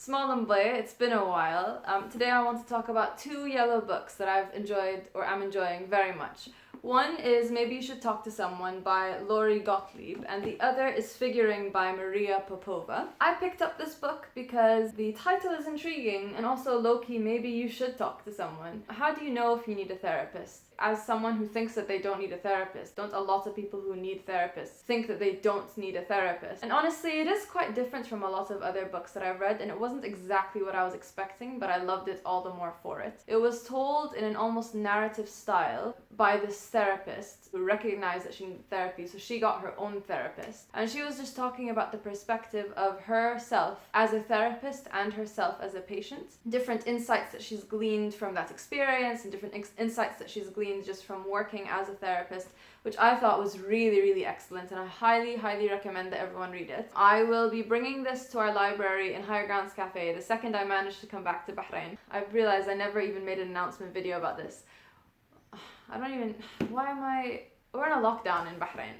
Small and Blay, it's been a while. Today I want to talk about two yellow books that I've enjoyed or am enjoying very much. One is Maybe You Should Talk to Someone by Gottlieb, and the other is Figuring by Maria Popova. I picked up this book because the title is intriguing and also low-key, maybe you should talk to someone. How do you know if you need a therapist? As someone who thinks that they don't need a therapist, don't a lot of people who need therapists think that they don't need a therapist? And honestly, it is quite different from a lot of other books that I've read, and it wasn't exactly what I was expecting, but I loved it all the more for it. It was told in an almost narrative style by this therapist who recognized that she needed therapy, so she got her own therapist. And she was just talking about the perspective of herself as a therapist and herself as a patient. Different insights that she's gleaned from that experience and different insights that she's gleaned just from working as a therapist, which I thought was really, really excellent, and I highly, highly recommend that everyone read it. I will be bringing this to our library in Higher Grounds Cafe the second I manage to come back to Bahrain. I've realized I never even made an announcement video about this. We're in a lockdown in Bahrain.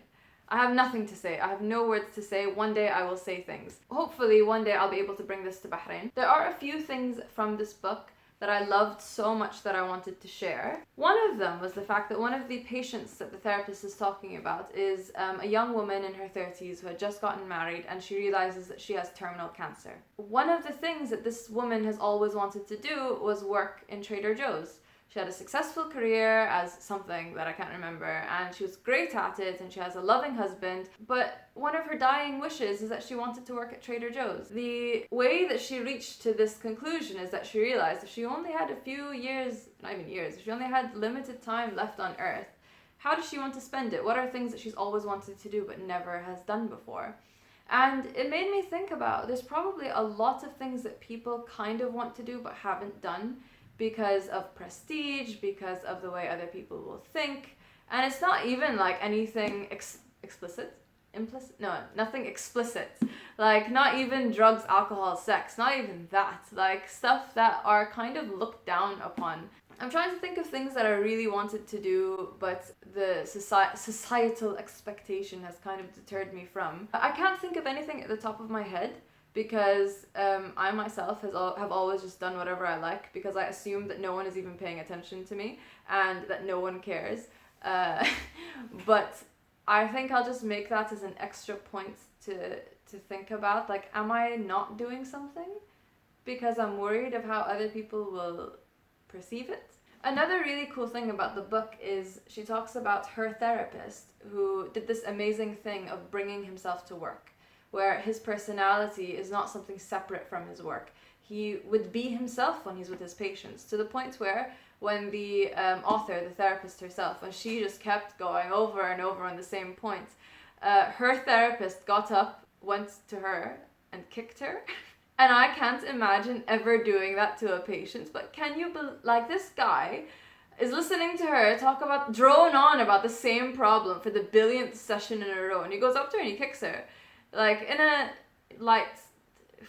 I have nothing to say. I have no words to say. One day I will say things. Hopefully one day I'll be able to bring this to Bahrain. There are a few things from this book that I loved so much that I wanted to share. One of them was the fact that one of the patients that the therapist is talking about is a young woman in her 30s who had just gotten married, and she realizes that she has terminal cancer. One of the things that this woman has always wanted to do was work in Trader Joe's. She had a successful career as something that I can't remember, and she was great at it, and she has a loving husband, but one of her dying wishes is that she wanted to work at Trader Joe's. The way that she reached to this conclusion is that she realized if she only had a few years, not even years, if she only had limited time left on Earth, how does she want to spend it? What are things that she's always wanted to do but never has done before? And it made me think about, there's probably a lot of things that people kind of want to do but haven't done, because of prestige, because of the way other people will think. And it's not even like anything nothing explicit. Like not even drugs, alcohol, sex, not even that. Like stuff that are kind of looked down upon. I'm trying to think of things that I really wanted to do, but the societal expectation has kind of deterred me from. I can't think of anything at the top of my head, because I myself have always just done whatever I like, because I assume that no one is even paying attention to me and that no one cares. But I think I'll just make that as an extra point to think about, like, am I not doing something because I'm worried of how other people will perceive it? Another really cool thing about the book is she talks about her therapist who did this amazing thing of bringing himself to work, where his personality is not something separate from his work. He would be himself when he's with his patients, to the point where when the author, the therapist herself, when she just kept going over and over on the same point, her therapist got up, went to her and kicked her. And I can't imagine ever doing that to a patient, but can you like, this guy is listening to her drone on about the same problem for the billionth session in a row, and he goes up to her and he kicks her. Like, in a light,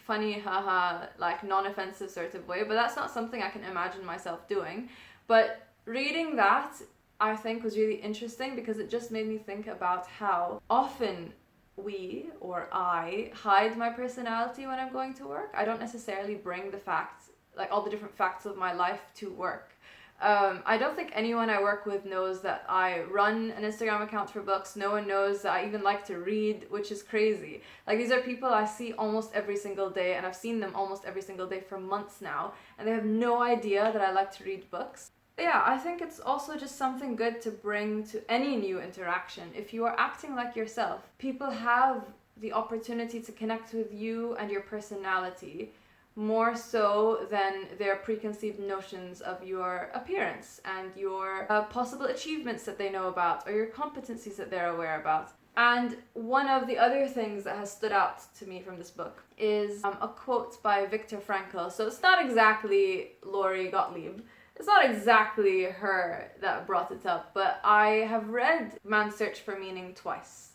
funny, haha, like, non-offensive sort of way, but that's not something I can imagine myself doing. But reading that, I think, was really interesting, because it just made me think about how often we, or I, hide my personality when I'm going to work. I don't necessarily bring the facts, like all the different facts of my life, to work. I don't think anyone I work with knows that I run an Instagram account for books. No one knows that I even like to read, which is crazy. Like, these are people I see almost every single day, and I've seen them almost every single day for months now, and they have no idea that I like to read books. Yeah, I think it's also just something good to bring to any new interaction. If you are acting like yourself, people have the opportunity to connect with you and your personality more so than their preconceived notions of your appearance and your possible achievements that they know about, or your competencies that they're aware about. And one of the other things that has stood out to me from this book is a quote by Viktor Frankl. So it's not exactly Gottlieb. It's not exactly her that brought it up, but I have read Man's Search for Meaning twice.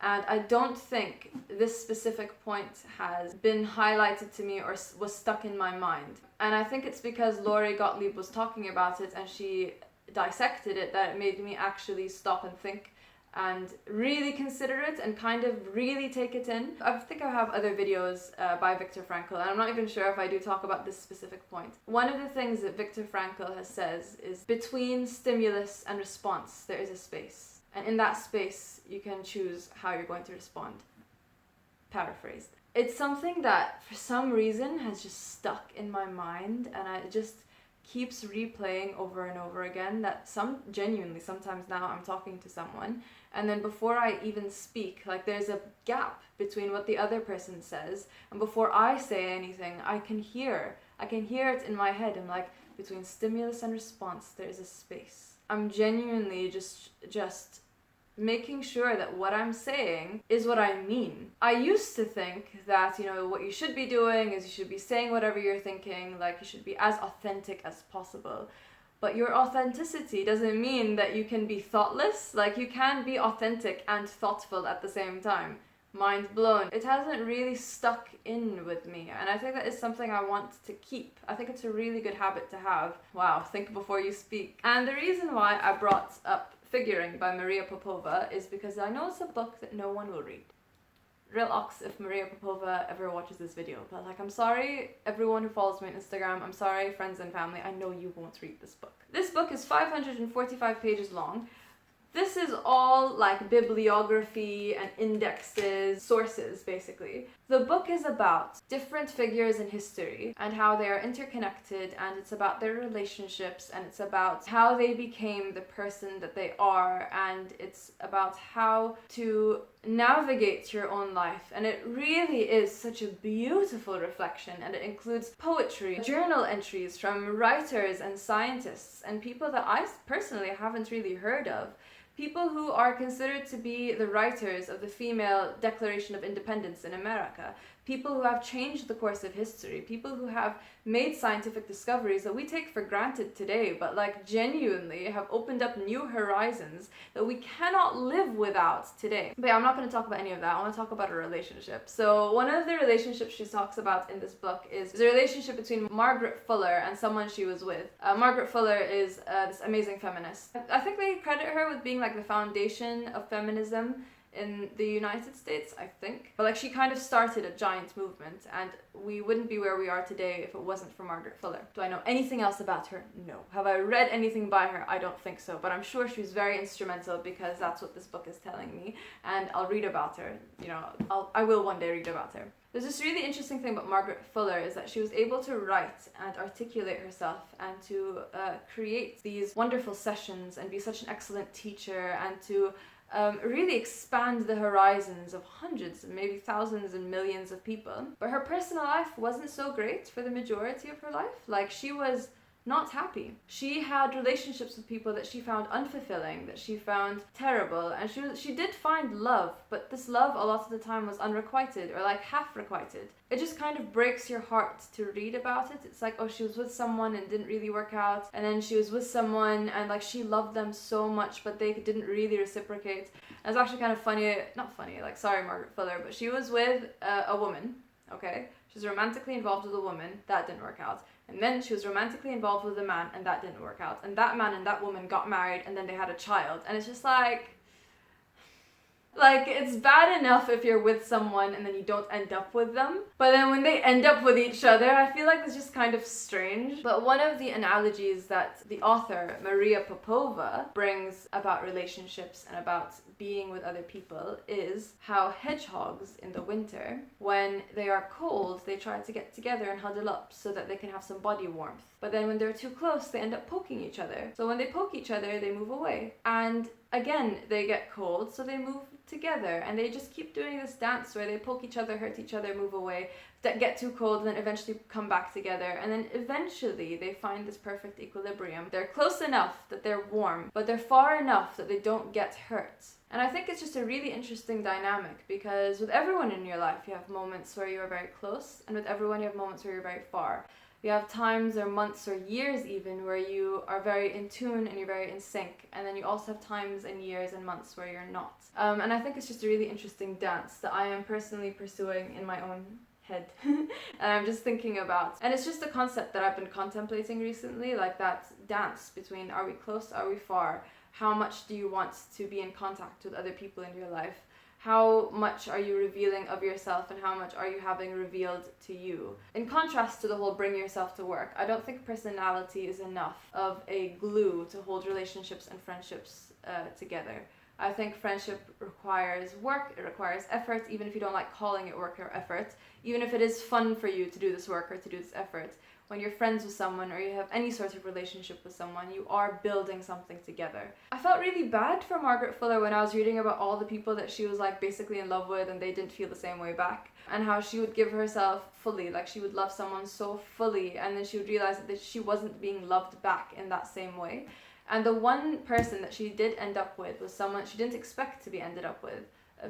And I don't think this specific point has been highlighted to me or was stuck in my mind. And I think it's because Gottlieb was talking about it and she dissected it that it made me actually stop and think and really consider it and kind of really take it in. I think I have other videos by Viktor Frankl, and I'm not even sure if I do talk about this specific point. One of the things that Viktor Frankl has says is between stimulus and response, there is a space. And in that space, you can choose how you're going to respond. Paraphrased. It's something that for some reason has just stuck in my mind, and it just keeps replaying over and over again, that genuinely sometimes now I'm talking to someone, and then before I even speak, like there's a gap between what the other person says, and before I say anything, I can hear it in my head. I'm like, between stimulus and response, there's a space. I'm genuinely just making sure that what I'm saying is what I mean. I used to think that, what you should be doing is you should be saying whatever you're thinking, like you should be as authentic as possible. But your authenticity doesn't mean that you can be thoughtless. Like, you can be authentic and thoughtful at the same time. Mind blown. It hasn't really stuck in with me, and I think that is something I want to keep. I think it's a really good habit to have. Wow, think before you speak. And the reason why I brought up Figuring by Maria Popova is because I know it's a book that no one will read. Real ox if Maria Popova ever watches this video, but I'm sorry everyone who follows me on Instagram, I'm sorry friends and family, I know you won't read this book. This book is 545 pages long. This is all bibliography and indexes, sources basically. The book is about different figures in history and how they are interconnected, and it's about their relationships, and it's about how they became the person that they are, and it's about how to navigate your own life. And it really is such a beautiful reflection, and it includes poetry, journal entries from writers and scientists and people that I personally haven't really heard of. People who are considered to be the writers of the female Declaration of Independence in America. People who have changed the course of history. People who have made scientific discoveries that we take for granted today, but genuinely have opened up new horizons that we cannot live without today. But yeah, I'm not going to talk about any of that. I want to talk about a relationship. So one of the relationships she talks about in this book is the relationship between Margaret Fuller and someone she was with. Margaret Fuller is this amazing feminist. I think they credit her with being the foundation of feminism in the United States, I think. But she kind of started a giant movement, and we wouldn't be where we are today if it wasn't for Margaret Fuller. Do I know anything else about her? No. Have I read anything by her? I don't think so, but I'm sure she was very instrumental because that's what this book is telling me, and I'll read about her. I will one day read about her. There's this really interesting thing about Margaret Fuller is that she was able to write and articulate herself and to create these wonderful sessions and be such an excellent teacher and to really expand the horizons of hundreds and maybe thousands and millions of people. But her personal life wasn't so great for the majority of her life. She was not happy. She had relationships with people that she found unfulfilling, that she found terrible, and she did find love, but this love a lot of the time was unrequited or half requited. It just kind of breaks your heart to read about it. It's she was with someone and didn't really work out, and then she was with someone and she loved them so much, but they didn't really reciprocate. And it's actually kind of funny, not funny, sorry Margaret Fuller, but she was with a woman, okay? She was romantically involved with a woman, that didn't work out. And then she was romantically involved with a man, and that didn't work out. And that man and that woman got married, and then they had a child. And it's just it's bad enough if you're with someone and then you don't end up with them. But then when they end up with each other, I feel it's just kind of strange. But one of the analogies that the author, Maria Popova, brings about relationships and about being with other people is how hedgehogs in the winter, when they are cold, they try to get together and huddle up so that they can have some body warmth. But then when they're too close, they end up poking each other. So when they poke each other, they move away. And again, they get cold, so they move together. And they just keep doing this dance where they poke each other, hurt each other, move away, get too cold, and then eventually come back together. And then eventually they find this perfect equilibrium. They're close enough that they're warm, but they're far enough that they don't get hurt. And I think it's just a really interesting dynamic, because with everyone in your life, you have moments where you are very close, and with everyone you have moments where you're very far. You have times or months or years even where you are very in tune and you're very in sync, and then you also have times and years and months where you're not. And I think it's just a really interesting dance that I am personally pursuing in my own head and I'm just thinking about. And it's just a concept that I've been contemplating recently, that dance between are we close, are we far? How much do you want to be in contact with other people in your life? How much are you revealing of yourself and how much are you having revealed to you? In contrast to the whole bring yourself to work, I don't think personality is enough of a glue to hold relationships and friendships together. I think friendship requires work, it requires effort, even if you don't like calling it work or effort, even if it is fun for you to do this work or to do this effort. When you're friends with someone or you have any sort of relationship with someone, you are building something together. I felt really bad for Margaret Fuller when I was reading about all the people that she was like basically in love with and they didn't feel the same way back. And how she would give herself fully, like she would love someone so fully and then she would realize that she wasn't being loved back in that same way. And the one person that she did end up with was someone she didn't expect to be ended up with.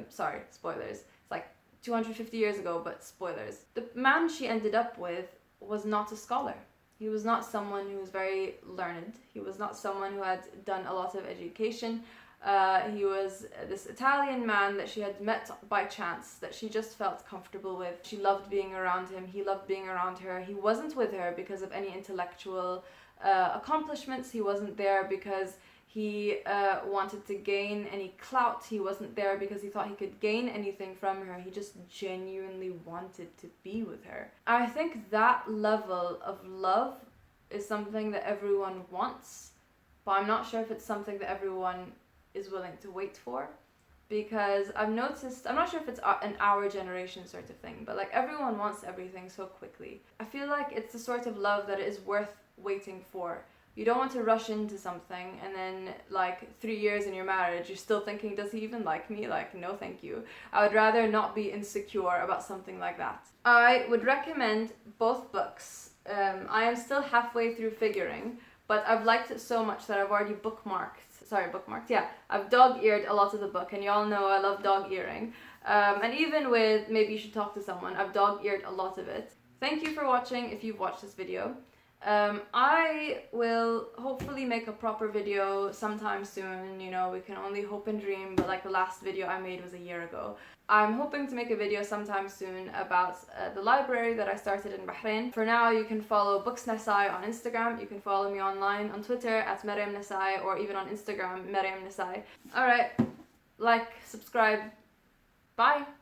Sorry, spoilers. It's like 250 years ago, but spoilers. The man she ended up with was not a scholar. He was not someone who was very learned. He was not someone who had done a lot of education. He was this Italian man that she had met by chance, that she just felt comfortable with. She loved being around him. He loved being around her. He wasn't with her because of any intellectual accomplishments. He wasn't there because he wanted to gain any clout. He wasn't there because he thought he could gain anything from her. He just genuinely wanted to be with her. I think that level of love is something that everyone wants, but I'm not sure if it's something that everyone is willing to wait for. Because I've noticed, I'm not sure if it's an our generation sort of thing, but like everyone wants everything so quickly. I feel like it's the sort of love that is worth waiting for. You don't want to rush into something and then like 3 years in your marriage you're still thinking, does he even like me? Like, no thank you. I would rather not be insecure about something like that. I would recommend both books. I am still halfway through Figuring, but I've liked it so much that I've already I've dog-eared a lot of the book, and y'all know I love dog-earing. And even with Maybe You Should Talk to Someone, I've dog-eared a lot of it. Thank you for watching if you've watched this video. I will hopefully make a proper video sometime soon, you know, we can only hope and dream, but like the last video I made was a year ago. I'm hoping to make a video sometime soon about the library that I started in Bahrain. For now, you can follow Books Nasai on Instagram, you can follow me online on Twitter at Maryam Nasai, or even on Instagram, Maryam Nasai. Alright, like, subscribe, bye!